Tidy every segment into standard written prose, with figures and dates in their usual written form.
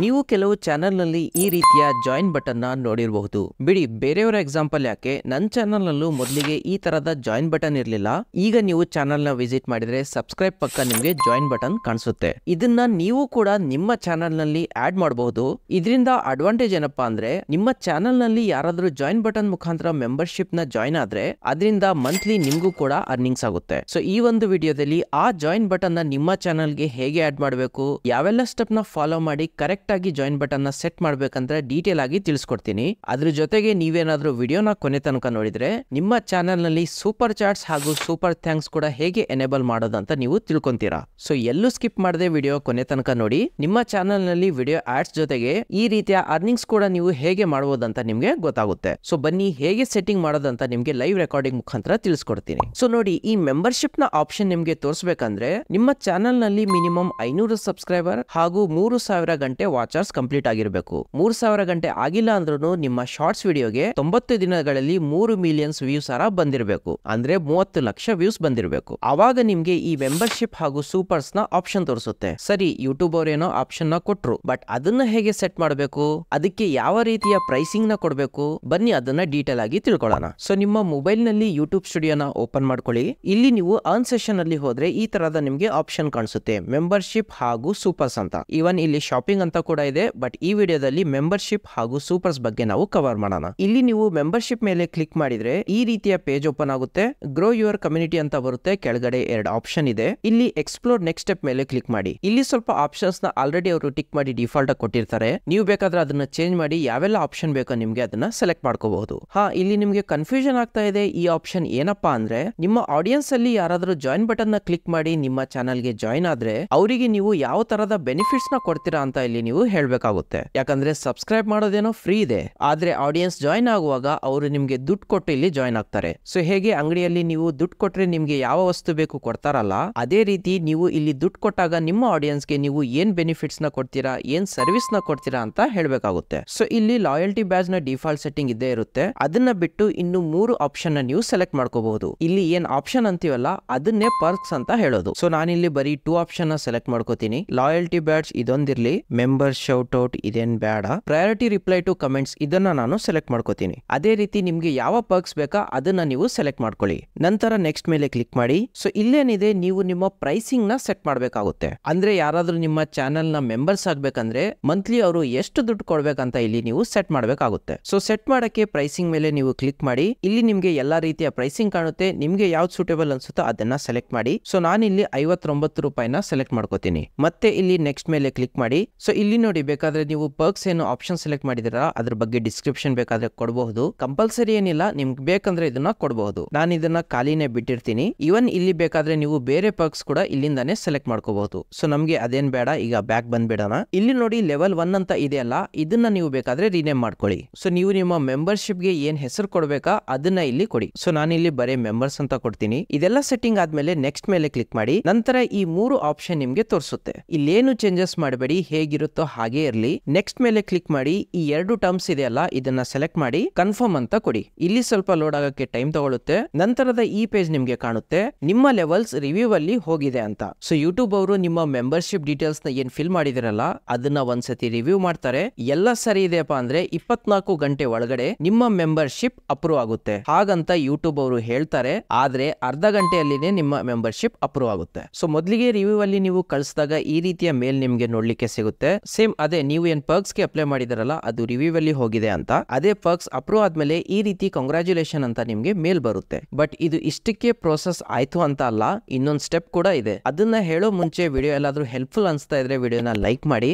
ನೀವು ಕೆಲವು ಚಾನೆಲ್ ನಲ್ಲಿ ಈ ರೀತಿಯ ಜಾಯಿನ್ ಬಟನ್ ನ ನೋಡಿರಬಹುದು. ಬಿಡಿ ಬೇರೆಯವರ ಎಕ್ಸಾಂಪಲ್ ಯಾಕೆ, ನನ್ನ ಚಾನೆಲ್ ನಲ್ಲೂ ಮೊದಲಿಗೆ ಈ ತರದ ಜಾಯಿನ್ ಬಟನ್ ಇರಲಿಲ್ಲ. ಈಗ ನೀವು ಚಾನೆಲ್ ನ ವಿಸಿಟ್ ಮಾಡಿದ್ರೆ ಸಬ್ಸ್ಕ್ರೈಬ್ ಪಕ್ಕ ನಿಮಗೆ ಜಾಯಿನ್ ಬಟನ್ ಕಾಣಿಸುತ್ತೆ. ಇದನ್ನ ನೀವು ಕೂಡ ನಿಮ್ಮ ಚಾನೆಲ್ ನಲ್ಲಿ ಆಡ್ ಮಾಡಬಹುದು. ಇದರಿಂದ ಅಡ್ವಾಂಟೇಜ್ ಏನಪ್ಪಾ ಅಂದ್ರೆ, ನಿಮ್ಮ ಚಾನೆಲ್ ನಲ್ಲಿ ಯಾರಾದ್ರೂ ಜಾಯಿನ್ ಬಟನ್ ಮುಖಾಂತರ ಮೆಂಬರ್ಶಿಪ್ ನ ಜಾಯಿನ್ ಆದ್ರೆ ಅದರಿಂದ ಮಂತ್ಲಿ ನಿಮ್ಗೂ ಕೂಡ ಅರ್ನಿಂಗ್ಸ್ ಆಗುತ್ತೆ. ಸೊ ಈ ಒಂದು ವಿಡಿಯೋದಲ್ಲಿ ಆ ಜಾಯಿನ್ ಬಟನ್ ನ ನಿಮ್ಮ ಚಾನೆಲ್ ಗೆ ಹೇಗೆ ಆಡ್ ಮಾಡಬೇಕು, ಯಾವೆಲ್ಲ ಸ್ಟೆಪ್ ನ ಫಾಲೋ ಮಾಡಿ ಕರೆಕ್ಟ್ ಆಗಿ ಜಾಯಿನ್ ಬಟನ್ ನ ಸೆಟ್ ಮಾಡ್ಬೇಕಂದ್ರೆ ಡೀಟೇಲ್ ಆಗಿ ತಿಳಿಸ್ಕೊಡ್ತೀನಿ. ಅದ್ರ ಜೊತೆಗೆ ನೀವೇನಾದ್ರೂ ವಿಡಿಯೋನ ಕೊನೆ ತನಕ ನೋಡಿದ್ರೆ ನಿಮ್ಮ ಚಾನೆಲ್ ನಲ್ಲಿ ಸೂಪರ್ ಚಾಟ್ಸ್ ಹಾಗೂ ಸೂಪರ್ ಥ್ಯಾಂಕ್ಸ್ ಕೂಡ ಹೇಗೆ ಎನೇಬಲ್ ಮಾಡೋದಂತ ನೀವು ತಿಳ್ಕೊಂತೀರಾ. ಸೊ ಎಲ್ಲೂ ಸ್ಕಿಪ್ ಮಾಡದೆ ವಿಡಿಯೋ ಕೊನೆ ತನಕ ನೋಡಿ. ನಿಮ್ಮ ಚಾನೆಲ್ ನಲ್ಲಿ ವಿಡಿಯೋ ಆಡ್ಸ್ ಜೊತೆಗೆ ಈ ರೀತಿಯ ಅರ್ನಿಂಗ್ಸ್ ಕೂಡ ನೀವು ಹೇಗೆ ಮಾಡಬಹುದಂತ ನಿಮ್ಗೆ ಗೊತ್ತಾಗುತ್ತೆ. ಸೊ ಬನ್ನಿ ಹೇಗೆ ಸೆಟ್ಟಿಂಗ್ ಮಾಡೋದಂತ ನಿಮ್ಗೆ ಲೈವ್ ರೆಕಾರ್ಡಿಂಗ್ ಮುಖಾಂತರ ತಿಳಿಸ್ಕೊಡ್ತೀನಿ. ಸೊ ನೋಡಿ, ಈ ಮೆಂಬರ್ಶಿಪ್ ನ ಆಪ್ಷನ್ ನಿಮ್ಗೆ ತೋರಿಸಬೇಕಂದ್ರೆ ನಿಮ್ಮ ಚಾನೆಲ್ ನಲ್ಲಿ ಮಿನಿಮಮ್ 500 ಸಬ್ಸ್ಕ್ರೈಬರ್ ಹಾಗೂ 3000 ಗಂಟೆ ವಾಚರ್ಸ್ ಕಂಪ್ಲೀಟ್ ಆಗಿರಬೇಕು. 3000 ಗಂಟೆ ಆಗಿಲ್ಲ ಅಂದ್ರೂ ನಿಮ್ಮ ಶಾರ್ಟ್ಸ್ ವಿಡಿಯೋಗೆ 90 ದಿನಗಳಲ್ಲಿ 3 ಮಿಲಿಯನ್ಸ್ ವ್ಯೂಸ್ ಬಂದಿರಬೇಕು. ಅಂದ್ರೆ 30 ಲಕ್ಷ ವ್ಯೂಸ್ ಬಂದಿರಬೇಕು. ಆವಾಗ ನಿಮ್ಗೆ ಈ ಮೆಂಬರ್ಶಿಪ್ ಹಾಗೂ ಸೂಪರ್ಸ್ ನ ಆಪ್ಷನ್ ತೋರಿಸುತ್ತೆ. ಸರಿ, ಯೂಟ್ಯೂಬ್ ಅವರೇನೋ ಆಪ್ಷನ್ ನ ಕೊಟ್ರು, ಬಟ್ ಅದನ್ನ ಹೇಗೆ ಸೆಟ್ ಮಾಡಬೇಕು, ಅದಕ್ಕೆ ಯಾವ ರೀತಿಯ ಪ್ರೈಸಿಂಗ್ ನ ಕೊಡಬೇಕು, ಬನ್ನಿ ಅದನ್ನ ಡೀಟೇಲ್ ಆಗಿ ತಿಳ್ಕೊಳ್ಳೋಣ. ಸೊ ನಿಮ್ಮ ಮೊಬೈಲ್ ನಲ್ಲಿ ಯೂಟ್ಯೂಬ್ ಸ್ಟುಡಿಯೋನ ಓಪನ್ ಮಾಡ್ಕೊಳ್ಳಿ. ಇಲ್ಲಿ ನೀವು ಅರ್ನ್ ಸೆಷನ್ ಅಲ್ಲಿ ಹೋದ್ರೆ ಈ ತರದ ನಿಮ್ಗೆ ಆಪ್ಷನ್ ಕಾಣಿಸುತ್ತೆ, ಮೆಂಬರ್ಶಿಪ್ ಹಾಗೂ ಸೂಪರ್ಸ್ ಅಂತ. ಇವನ್ ಇಲ್ಲಿ ಶಾಪಿಂಗ್ ಅಂತ ಕೂಡ ಇದೆ, ಬಟ್ ಈ ವಿಡಿಯೋದಲ್ಲಿ ಮೆಂಬರ್ಶಿಪ್ ಹಾಗೂ ಸೂಪರ್ಸ್ ಬಗ್ಗೆ ನಾವು ಕವರ್ ಮಾಡೋಣ. ಇಲ್ಲಿ ನೀವು ಮೆಂಬರ್ಶಿಪ್ ಮೇಲೆ ಕ್ಲಿಕ್ ಮಾಡಿದ್ರೆ ಈ ರೀತಿಯ ಪೇಜ್ ಓಪನ್ ಆಗುತ್ತೆ. ಗ್ರೋ ಯುವರ್ ಕಮ್ಯುನಿಟಿ ಅಂತ ಬರುತ್ತೆ. ಕೆಳಗಡೆ 2 ಆಪ್ಷನ್ ಇದೆ. ಇಲ್ಲಿ ಎಕ್ಸ್ಪ್ಲೋರ್ ನೆಕ್ಸ್ಟ್ ಸ್ಟೆಪ್ ಮೇಲೆ ಕ್ಲಿಕ್ ಮಾಡಿ. ಇಲ್ಲಿ ಸ್ವಲ್ಪ ಆಪ್ಷನ್ಸ್ ನ ಆಲ್ರೆಡಿ ಅವರು ಟಿಕ್ ಮಾಡಿ ಡಿಫಾಲ್ಟ್ ಆಗಿ ಕೊಟ್ಟಿರ್ತಾರೆ. ನೀವು ಬೇಕಾದ್ರೆ ಅದನ್ನ ಚೇಂಜ್ ಮಾಡಿ ಯಾವೆಲ್ಲ ಆಪ್ಷನ್ ಬೇಕೋ ನಿಮ್ಗೆ ಅದನ್ನ ಸೆಲೆಕ್ಟ್ ಮಾಡ್ಕೋಬಹುದು. ಇಲ್ಲಿ ನಿಮ್ಗೆ ಕನ್ಫ್ಯೂಷನ್ ಆಗ್ತಾ ಇದೆ. ಈ ಆಪ್ಷನ್ ಏನಪ್ಪಾ ಅಂದ್ರೆ, ನಿಮ್ಮ ಆಡಿಯನ್ಸ್ ಅಲ್ಲಿ ಯಾರಾದ್ರೂ ಜಾಯಿನ್ ಬಟನ್ ನ ಕ್ಲಿಕ್ ಮಾಡಿ ನಿಮ್ಮ ಚಾನಲ್ ಗೆ ಜಾಯಿನ್ ಆದ್ರೆ ಅವರಿಗೆ ನೀವು ಯಾವ ತರದ ಬೆನಿಫಿಟ್ಸ್ ನ ಕೊಡ್ತೀರಾ ಅಂತ ಇಲ್ಲಿ ನೀವು ಹೇಳ್ಬೇಕಾಗುತ್ತೆ. ಯಾಕಂದ್ರೆ ಸಬ್ಸ್ಕ್ರೈಬ್ ಮಾಡೋದೇನೋ ಫ್ರೀ ಇದೆ, ಆದ್ರೆ ಆಡಿಯನ್ಸ್ ಜಾಯಿನ್ ಆಗುವಾಗ ಅವರು ನಿಮ್ಗೆ ದುಡ್ಡು ಕೊಟ್ಟು ಇಲ್ಲಿ ಜಾಯಿನ್ ಆಗ್ತಾರೆ. ಸೊ ಹೇಗೆ ಅಂಗಡಿಯಲ್ಲಿ ನೀವು ದುಡ್ಡು ಕೊಟ್ರೆ ನಿಮ್ಗೆ ಯಾವ ವಸ್ತು ಬೇಕು ಕೊಡ್ತಾರಲ್ಲ, ಅದೇ ರೀತಿ ನೀವು ಇಲ್ಲಿ ದುಡ್ಡು ಕೊಟ್ಟಾಗ ನಿಮ್ಮ ಆಡಿಯನ್ಸ್ ಗೆ ನೀವು ಏನ್ ಬೆನಿಫಿಟ್ಸ್ ನ ಕೊಡ್ತೀರಾ, ಏನ್ ಸರ್ವಿಸ್ ನ ಕೊಡ್ತೀರಾ ಅಂತ ಹೇಳ್ಬೇಕಾಗುತ್ತೆ. ಸೊ ಇಲ್ಲಿ ಲಾಯಲ್ಟಿ ಬ್ಯಾಜ್ ನ ಡಿಫಾಲ್ಟ್ ಸೆಟ್ಟಿಂಗ್ ಇದ್ದೇ ಇರುತ್ತೆ. ಅದನ್ನ ಬಿಟ್ಟು ಇನ್ನು 3 ಆಪ್ಷನ್ ನ ನೀವು ಸೆಲೆಕ್ಟ್ ಮಾಡ್ಕೋಬಹುದು. ಇಲ್ಲಿ ಏನ್ ಆಪ್ಷನ್ ಅಂತೀವಲ್ಲ ಅದನ್ನೇ ಪರ್ಕ್ಸ್ ಅಂತ ಹೇಳೋದು. ಸೊ ನಾನಿಲ್ಲಿ ಬರೀ 2 ಆಪ್ಷನ್ ನ ಸೆಲೆಕ್ಟ್ ಮಾಡ್ಕೋತೀನಿ. ಲಾಯಲ್ಟಿ ಬ್ಯಾಡ್ಜ್ ಇದೊಂದಿರ್ಲಿ, ಮೆಂಬರ್ ಶೌಟ್ ಔಟ್ ಇದೇನ್ ಬೇಡ, ಪ್ರಯಾರಿಟಿ ರಿಪ್ಲೈ ಟು ಕಮೆಂಟ್ಸ್ ಇದನ್ನ ನಾನು ಸೆಲೆಕ್ಟ್ ಮಾಡ್ಕೋತೀನಿ. ಅದೇ ರೀತಿ ನಿಮ್ಗೆ ಯಾವ ಪರ್ಕ್ಸ್ ಬೇಕಾ ಅದನ್ನ ನೀವು ಸೆಲೆಕ್ಟ್ ಮಾಡ್ಕೊಳ್ಳಿ. ನಂತರ ನೆಕ್ಸ್ಟ್ ಮೇಲೆ ಕ್ಲಿಕ್ ಮಾಡಿ. ಸೊ ಇಲ್ಲೇನಿದೆ, ನೀವು ನಿಮ್ಮ ಪ್ರೈಸಿಂಗ್ ನ ಸೆಟ್ ಮಾಡ್ಬೇಕಾಗುತ್ತೆ. ಅಂದ್ರೆ ಯಾರಾದ್ರೂ ನಿಮ್ಮ ಚಾನೆಲ್ ನ ಮೆಂಬರ್ಸ್ ಆಗ್ಬೇಕಂದ್ರೆ ಮಂತ್ಲಿ ಅವರು ಎಷ್ಟು ದುಡ್ಡು ಕೊಡ್ಬೇಕಂತ ಇಲ್ಲಿ ನೀವು ಸೆಟ್ ಮಾಡ್ಬೇಕಾಗುತ್ತೆ. ಸೊ ಸೆಟ್ ಮಾಡಕ್ಕೆ ಪ್ರೈಸಿಂಗ್ ಮೇಲೆ ನೀವು ಕ್ಲಿಕ್ ಮಾಡಿ. ಇಲ್ಲಿ ನಿಮ್ಗೆ ಎಲ್ಲಾ ರೀತಿಯ ಪ್ರೈಸಿಂಗ್ ಕಾಣುತ್ತೆ. ನಿಮ್ಗೆ ಯಾವ್ದು ಸೂಟೇಬಲ್ ಅನ್ಸುತ್ತೋ ಅದನ್ನ ಸೆಲೆಕ್ಟ್ ಮಾಡಿ. ಸೊ ನಾನಿಲ್ಲಿ 59 ರೂಪಾಯಿನ ಸೆಲೆಕ್ಟ್ ಮಾಡ್ಕೋತೀನಿ. ಮತ್ತೆ ಇಲ್ಲಿ ನೆಕ್ಸ್ಟ್ ಮೇಲೆ ಕ್ಲಿಕ್ ಮಾಡಿ. ಸೊ ಇಲ್ಲಿ ನೋಡಿ, ಬೇಕಾದ್ರೆ ನೀವು ಪರ್ಕ್ಸ್ ಏನು ಆಪ್ಷನ್ ಸೆಲೆಕ್ಟ್ ಮಾಡಿದಿರಾ ಅದ್ರ ಬಗ್ಗೆ ಡಿಸ್ಕ್ರಿಪ್ಷನ್ ಬೇಕಾದ್ರೆ ಕೊಡಬಹುದು. ಕಂಪಲ್ಸರಿ ಏನಿಲ್ಲ, ನಿಮ್ಗೆ ಬೇಕಂದ್ರೆ ಇದನ್ನ ಕೊಡಬಹುದು. ನಾನು ಇದನ್ನ ಖಾಲಿನೇ ಬಿಟ್ಟಿರ್ತೀನಿ. ಇವನ್ ಇಲ್ಲಿ ಬೇಕಾದ್ರೆ ನೀವು ಬೇರೆ ಪರ್ಕ್ಸ್ ಕೂಡ ಇಲ್ಲಿಂದಾನೇ ಸೆಲೆಕ್ಟ್ ಮಾಡ್ಕೋಬಹುದು. ಸೊ ನಮ್ಗೆ ಅದೇನ್ ಬೇಡ, ಈಗ ಬ್ಯಾಕ್ ಬಂದ್ಬಿಡೋಣ. ಇಲ್ಲಿ ನೋಡಿ ಲೆವೆಲ್ 1 ಅಂತ ಇದೆಯಲ್ಲ, ಇದನ್ನ ನೀವು ಬೇಕಾದ್ರೆ ರಿನೇಮ್ ಮಾಡ್ಕೊಳ್ಳಿ. ಸೊ ನೀವು ನಿಮ್ಮ ಮೆಂಬರ್ಶಿಪ್ ಗೆ ಏನ್ ಹೆಸರು ಕೊಡ್ಬೇಕಾ ಅದನ್ನ ಇಲ್ಲಿ ಕೊಡಿ. ಸೊ ನಾನಿಲ್ಲಿ ಬರೀ ಮೆಂಬರ್ಸ್ ಅಂತ ಕೊಡ್ತೀನಿ. ಇದೆಲ್ಲ ಸೆಟ್ಟಿಂಗ್ ಆದ್ಮೇಲೆ ನೆಕ್ಸ್ಟ್ ಮೇಲೆ ಕ್ಲಿಕ್ ಮಾಡಿ. ನಂತರ ಈ 3 ಆಪ್ಷನ್ ನಿಮ್ಗೆ ತೋರಿಸುತ್ತೆ. ಇಲ್ಲೇನು ಚೇಂಜಸ್ ಮಾಡಬೇಡಿ, ಹೇಗಿರುತ್ತೋ ಹಾಗೆ ಇರ್ಲಿ. ನೆಕ್ಸ್ಟ್ ಮೇಲೆ ಕ್ಲಿಕ್ ಮಾಡಿ. ಈ 2 ಟರ್ಮ್ಸ್ ಇದೆಯಲ್ಲ ಇದನ್ನ ಸೆಲೆಕ್ಟ್ ಮಾಡಿ ಕನ್ಫರ್ಮ್ ಅಂತ ಕೊಡಿ. ಇಲ್ಲಿ ಸ್ವಲ್ಪ ಲೋಡ್ ಆಗಕ್ಕೆ ಟೈಮ್ ತಗೊಳುತ್ತೆ. ನಂತರದ ಈ ಪೇಜ್ ನಿಮ್ಗೆ ಕಾಣುತ್ತೆ, ನಿಮ್ಮ ಲೆವೆಲ್ಸ್ ರಿವ್ಯೂ ಅಲ್ಲಿ ಹೋಗಿದೆ ಅಂತ. ಸೊ ಯೂಟ್ಯೂಬ್ ಅವರು ನಿಮ್ಮ ಮೆಂಬರ್ಶಿಪ್ ಡೀಟೇಲ್ಸ್ ನ ಏನ್ ಫಿಲ್ ಮಾಡಿದಿರಲ್ಲ ಅದನ್ನ ಒಂದ್ಸತಿ ರಿವ್ಯೂ ಮಾಡ್ತಾರೆ. ಎಲ್ಲ ಸರಿ ಇದೆಯಪ್ಪ ಅಂದ್ರೆ 24 ಗಂಟೆ ಒಳಗಡೆ ನಿಮ್ಮ ಮೆಂಬರ್ಶಿಪ್ ಅಪ್ರೂವ್ ಆಗುತ್ತೆ ಹಾಗಂತ ಯೂಟ್ಯೂಬ್ ಅವರು ಹೇಳ್ತಾರೆ. ಆದ್ರೆ ಅರ್ಧ ಗಂಟೆಯಲ್ಲಿನೇ ನಿಮ್ಮ ಮೆಂಬರ್ಶಿಪ್ ಅಪ್ರೂವ್ ಆಗುತ್ತೆ. ಸೊ ಮೊದಲಿಗೆ ರಿವ್ಯೂ ಅಲ್ಲಿ ನೀವು ಕಳಿಸಿದಾಗ ಈ ರೀತಿಯ ಮೇಲ್ ನಿಮ್ಗೆ ನೋಡ್ಲಿಕ್ಕೆ ಸಿಗುತ್ತೆ. ಸೇಮ್ ಅದೇ ನೀವು ಏನ್ ಪರ್ಕ್ಸ್ ಗೆ ಅಪ್ಲೈ ಮಾಡಿದಾರಲ್ಲ ಅದು ರಿವ್ಯೂ ಅಲ್ಲಿ ಹೋಗಿದೆ ಅಂತ. ಅದೇ ಪರ್ಕ್ಸ್ ಅಪ್ರೂವ್ ಆದ್ಮೇಲೆ ಈ ರೀತಿ ಕಂಗ್ರಾಚುಲೇಷನ್ ಅಂತ ನಿಮ್ಗೆ ಮೇಲ್ ಬರುತ್ತೆ. ಬಟ್ ಇದು ಇಷ್ಟಕ್ಕೆ ಪ್ರೋಸೆಸ್ ಆಯ್ತು ಅಂತ ಅಲ್ಲ, ಇನ್ನೊಂದು ಸ್ಟೆಪ್ ಕೂಡ ಇದೆ. ಅದನ್ನ ಹೇಳೋ ಮುಂಚೆ ವಿಡಿಯೋ ಎಲ್ಲಾದ್ರೂ ಹೆಲ್ಪ್ಫುಲ್ ಅನ್ಸ್ತಾ ಇದ್ರೆ ವಿಡಿಯೋನ ಲೈಕ್ ಮಾಡಿ.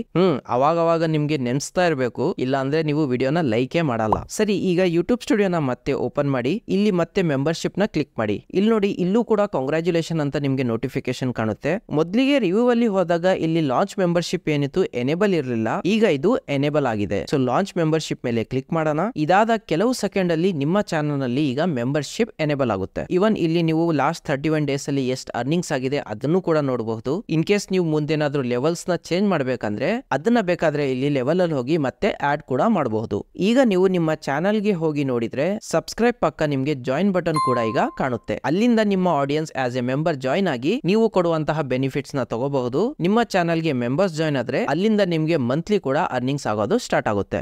ಅವಾಗ ನಿಮ್ಗೆ ನೆನ್ಸ್ತಾ ಇರಬೇಕು, ಇಲ್ಲ ಅಂದ್ರೆ ನೀವು ವಿಡಿಯೋನ ಲೈಕೇ ಮಾಡಲ್ಲ. ಸರಿ, ಈಗ ಯೂಟ್ಯೂಬ್ ಸ್ಟುಡಿಯೋನ ಮತ್ತೆ ಓಪನ್ ಮಾಡಿ. ಇಲ್ಲಿ ಮತ್ತೆ ಮೆಂಬರ್ಶಿಪ್ ನ ಕ್ಲಿಕ್ ಮಾಡಿ. ಇಲ್ಲಿ ನೋಡಿ, ಇಲ್ಲೂ ಕೂಡ ಕಂಗ್ರಾಚುಲೇಷನ್ ಅಂತ ನಿಮ್ಗೆ ನೋಟಿಫಿಕೇಶನ್ ಕಾಣುತ್ತೆ. ಮೊದಲಿಗೆ ರಿವ್ಯೂ ಅಲ್ಲಿ ಹೋದಾಗ ಇಲ್ಲಿ ಲಾಂಚ್ ಮೆಂಬರ್ಶಿಪ್ ಏನಿತ್ತು ಎನೇಬಲ್ ಇರಲಿಲ್ಲ, ಈಗ ಇದು ಎನೇಬಲ್ ಆಗಿದೆ. ಸೊ ಲಾಂಚ್ ಮೆಂಬರ್ಶಿಪ್ ಮೇಲೆ ಕ್ಲಿಕ್ ಮಾಡೋಣ. ಇದಾದ ಕೆಲವು ಸೆಕೆಂಡ್ ಅಲ್ಲಿ ನಿಮ್ಮ ಚಾನಲ್ ನಲ್ಲಿ ಈಗ ಮೆಂಬರ್ಶಿಪ್ ಎನೇಬಲ್ ಆಗುತ್ತೆ. ಇವನ್ ಇಲ್ಲಿ ನೀವು ಲಾಸ್ಟ್ 31 ಡೇಸ್ ಅಲ್ಲಿ ಎಷ್ಟು ಅರ್ನಿಂಗ್ಸ್ ಆಗಿದೆ ಅದನ್ನು ಕೂಡ ನೋಡಬಹುದು. ಇನ್ ಕೇಸ್ ನೀವು ಮುಂದೇನಾದ್ರೂ ಲೆವೆಲ್ಸ್ ನ ಚೇಂಜ್ ಮಾಡ್ಬೇಕಂದ್ರೆ ಅದನ್ನ ಬೇಕಾದ್ರೆ ಇಲ್ಲಿ ಲೆವೆಲ್ ಅಲ್ಲಿ ಹೋಗಿ ಮತ್ತೆ ಆಡ್ ಕೂಡ ಮಾಡಬಹುದು. ಈಗ ನೀವು ನಿಮ್ಮ ಚಾನಲ್ ಗೆ ಹೋಗಿ ನೋಡಿದ್ರೆ ಸಬ್ಸ್ಕ್ರೈಬ್ ಪಕ್ಕ ನಿಮ್ಗೆ ಜಾಯಿನ್ ಬಟನ್ ಕೂಡ ಈಗ ಕಾಣುತ್ತೆ. ಅಲ್ಲಿಂದ ನಿಮ್ಮ audience as A member join ಆಗಿ ನೀವು ಕೊಡುವಂತಹ ಬೆನಿಫಿಟ್ಸ್ ನ ತಗೋಬಹುದು. ನಿಮ್ಮ ಚಾನಲ್ ಗೆ ಮೆಂಬರ್ಸ್ ಜಾಯಿನ್ ಆದ್ರೆ ಅಲ್ಲಿಂದ ನಿಮ್ಗೆ ಮಂತ್ಲಿ ಕೂಡ ಅರ್ನಿಂಗ್ಸ್ ಆಗೋದು ಸ್ಟಾರ್ಟ್ ಆಗುತ್ತೆ.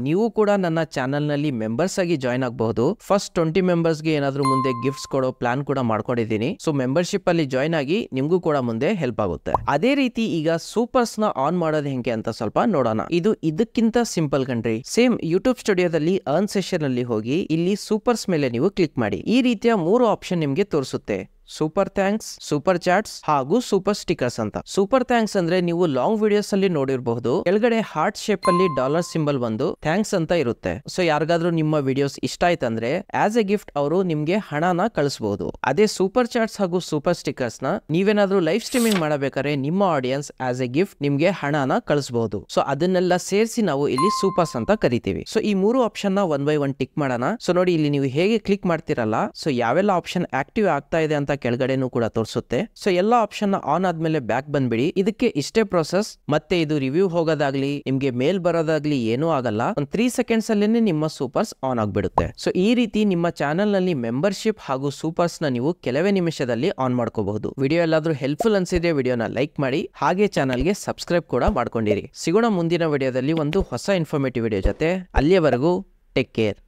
ನೀವು ಕೂಡ ನನ್ನ ಚಾನಲ್ ನಲ್ಲಿ ಮೆಂಬರ್ಸ್ ಆಗಿ ಜಾಯ್ನ್ ಆಗಬಹುದು. ಫಸ್ಟ್ 20 ಮೆಂಬರ್ಸ್ ಗೆ ಏನಾದ್ರೂ ಮುಂದೆ ಗಿಫ್ಟ್ಸ್ ಕೊಡೋ ಪ್ಲಾನ್ ಕೂಡ ಮಾಡ್ಕೊಂಡಿದ್ದೀನಿ. ಸೊ ಮೆಂಬರ್ಶಿಪ್ ಅಲ್ಲಿ ಜಾಯ್ನ್ ಆಗಿ ನಿಮ್ಗೂ ಕೂಡ ಮುಂದೆ ಹೆಲ್ಪ್ ಆಗುತ್ತೆ. ಅದೇ ರೀತಿ ಈಗ ಸೂಪರ್ಸ್ ನ ಆನ್ ಮಾಡೋದು ಹೆಂಗೆ ಅಂತ ಸ್ವಲ್ಪ ನೋಡೋಣ. ಇದು ಇದಕ್ಕಿಂತ ಸಿಂಪಲ್ ಕಣ್ರಿ. ಸೇಮ್ ಯೂಟ್ಯೂಬ್ ಸ್ಟುಡಿಯೋದಲ್ಲಿ ಅರ್ನ್ ಸೆಷನ್ ಅಲ್ಲಿ ಹೋಗಿ ಇಲ್ಲಿ ಸೂಪರ್ಸ್ ಮೇಲೆ ನೀವು ಕ್ಲಿಕ್ ಮಾಡಿ. ಈ ರೀತಿಯ 3 ಆಪ್ಷನ್ ನಿಮ್ಗೆ ತೋರಿಸುತ್ತೆ. ಸೂಪರ್ ಥ್ಯಾಂಕ್ಸ್, ಸೂಪರ್ ಚಾಟ್ಸ್ ಹಾಗೂ ಸೂಪರ್ ಸ್ಟಿಕರ್ಸ್ ಅಂತ. ಸೂಪರ್ ಥ್ಯಾಂಕ್ಸ್ ಅಂದ್ರೆ ನೀವು ಲಾಂಗ್ ವಿಡಿಯೋಸ್ ಅಲ್ಲಿ ನೋಡಿರಬಹುದು, ಕೆಳಗಡೆ ಹಾರ್ಟ್ ಶೇಪ್ ಅಲ್ಲಿ ಡಾಲರ್ ಸಿಂಬಲ್ ಬಂದು ಥ್ಯಾಂಕ್ಸ್ ಅಂತ ಇರುತ್ತೆ. ಸೊ ಯಾರಿಗಾದ್ರೂ ನಿಮ್ಮ ವಿಡಿಯೋಸ್ ಇಷ್ಟ ಆಯ್ತಂದ್ರೆ ಆಸ್ ಎ ಗಿಫ್ಟ್ ಅವರು ನಿಮ್ಗೆ ಹಣನ ಕಳಿಸಬಹುದು. ಅದೇ ಸೂಪರ್ ಚಾಟ್ಸ್ ಹಾಗೂ ಸೂಪರ್ ಸ್ಟಿಕರ್ಸ್ ನ ನೀವೇನಾದ್ರೂ ಲೈವ್ ಸ್ಟ್ರೀಮಿಂಗ್ ಮಾಡಬೇಕಾದ್ರೆ ನಿಮ್ಮ ಆಡಿಯನ್ಸ್ ಆಸ್ ಎ ಗಿಫ್ಟ್ ನಿಮ್ಗೆ ಹಣನ ಕಳಿಸಬಹುದು. ಸೊ ಅದನ್ನೆಲ್ಲ ಸೇರಿಸಿ ನಾವು ಇಲ್ಲಿ ಸೂಪರ್ಸ್ ಅಂತ ಕರಿತೀವಿ. ಸೊ ಈ 3 ಆಪ್ಷನ್ ನ 1 by 1 ಟಿಕ್ ಮಾಡೋಣ. ಸೊ ನೋಡಿ ಇಲ್ಲಿ ನೀವು ಹೇಗೆ ಕ್ಲಿಕ್ ಮಾಡ್ತಿರಲ್ಲ, ಸೊ ಯಾವೆಲ್ಲ ಆಪ್ಷನ್ ಆಕ್ಟಿವ್ ಆಗ್ತಾ ಇದೆ ಅಂತ ಕೆಳಗಡೆನೂ ಕೂಡ ತೋರಿಸುತ್ತೆ. ಸೊ ಎಲ್ಲಾ ಆಪ್ಷನ್ ಆನ್ ಆದ್ಮೇಲೆ ಬ್ಯಾಕ್ ಬಂದ್ಬಿಡಿ. ಇದಕ್ಕೆ ಇಷ್ಟೇ ಪ್ರೊಸೆಸ್. ಮತ್ತೆ ಇದು ರಿವ್ಯೂ ಹೋಗೋದಾಗ್ಲಿ ನಿಮ್ಗೆ ಮೇಲ್ ಬರೋದಾಗ್ಲಿ ಏನೂ ಆಗಲ್ಲ. ಒಂದು 3 ಸೆಕೆಂಡ್ಸ್ ಅಲ್ಲೇನೆ ನಿಮ್ಮ ಸೂಪರ್ಸ್ ಆನ್ ಆಗ್ಬಿಡುತ್ತೆ. ಸೊ ಈ ರೀತಿ ನಿಮ್ಮ ಚಾನೆಲ್ ನಲ್ಲಿ ಮೆಂಬರ್ಶಿಪ್ ಹಾಗೂ ಸೂಪರ್ಸ್ ನ ನೀವು ಕೆಲವೇ ನಿಮಿಷದಲ್ಲಿ ಆನ್ ಮಾಡ್ಕೋಬಹುದು. ವಿಡಿಯೋ ಎಲ್ಲಾದ್ರೂ ಹೆಲ್ಪ್ಫುಲ್ ಅನ್ಸಿದ್ರೆ ವಿಡಿಯೋನ ಲೈಕ್ ಮಾಡಿ, ಹಾಗೆ ಚಾನಲ್ಗೆ ಸಬ್ಸ್ಕ್ರೈಬ್ ಕೂಡ ಮಾಡ್ಕೊಂಡಿರಿ. ಸಿಗೋಣ ಮುಂದಿನ ವಿಡಿಯೋದಲ್ಲಿ ಒಂದು ಹೊಸ ಇನ್ಫಾರ್ಮೇಟಿವ್ ವಿಡಿಯೋ ಜೊತೆ. ಅಲ್ಲಿಯವರೆಗೂ ಟೇಕ್ ಕೇರ್.